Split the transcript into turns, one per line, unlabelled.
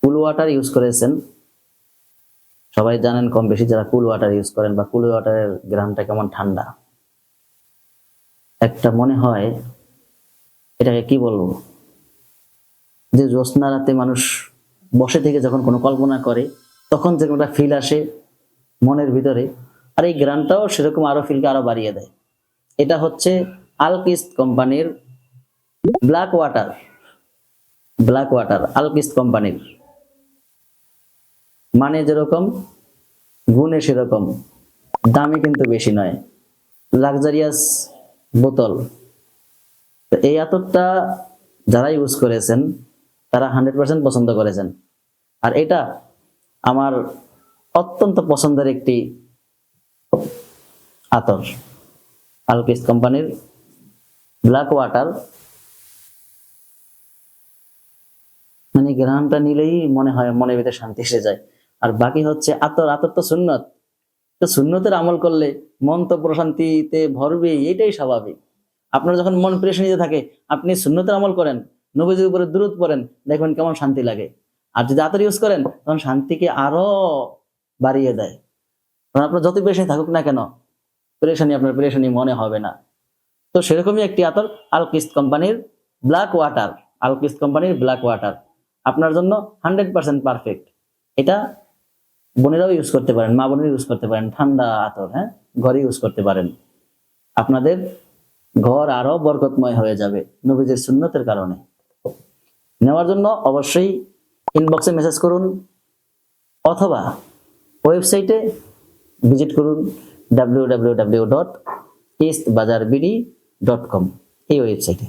কুল water use করেছেন, সবাই জানেন কম বেশি যারা কুল ওয়াটার ইউজ করেন, বা কুল ওয়াটারের গ্রামটা কেমন ঠান্ডা। একটা মনে হয়, এটাকে কি বলবো, যে জ্যোৎস্না রাতে মানুষ বসে থেকে যখন কোনো কল্পনা করে তখন যেরকম একটা ফিল আসে মনের ভিতরে, আর এই গ্রামটাও সেরকম আরো ফিলকে আরো বাড়িয়ে দেয়। এটা হচ্ছে আলকিস্ট কোম্পানির ব্ল্যাক ওয়াটার। ব্ল্যাক ওয়াটার আলকিস্ট কোম্পানির, মানে যেরকম গুণে সেরকম, দামে কিন্তু বেশি নয়, লাক্সারিয়াস বোতল। তো এই আতরটা যারা ইউজ করেছেন তারা 100% পছন্দ করেছেন। আর এটা আমার অত্যন্ত পছন্দের একটি আতর, আলকিস্ট কোম্পানির ব্ল্যাক ওয়াটার। মানে গ্রামটা নিলেই মনে হয় মনের ভিতরে শান্তি এসে যায়। আর বাকি হচ্ছে আতর, আতর তো সুন্নত, তো সুন্নতের আমল করলে মন তো প্রশান্তিতে ভরবে, এটাই স্বাভাবিক। আপনার যখন মন পেরেশানিতে থাকে, আপনি সুন্নতের আমল করেন, নবীজির উপরে দুরূদ পড়েন, দেখবেন কেমন শান্তি লাগে। আর যদি আতর ইউজ করেন তখন শান্তিকে আরো বাড়িয়ে দেয়। কারণ আপনার যত পেরেশানি থাকুক না কেন, আপনার পেরেশানি মনে হবে না। তো সেরকমই একটি আতর আলকিস্ট কোম্পানির ব্ল্যাক ওয়াটার। আলকিস্ট কোম্পানির ব্ল্যাক ওয়াটার আপনার জন্য 100% পারফেক্ট। এটা বোনেরাও ইউজ করতে পারেন, মা বোনেরা ইউজ করতে পারেন, ঠান্ডা আতর, হ্যাঁ, ঘরে ইউজ করতে পারেন। আপনাদের ঘর আরো বরকতময় হয়ে যাবে নবীজির সুন্নতের কারণে। নেওয়ার জন্য অবশ্যই ইনবক্সে মেসেজ করুন অথবা ওয়েবসাইটে ভিজিট করুন www.eastbazarbidi.com, এই ওয়েবসাইটে।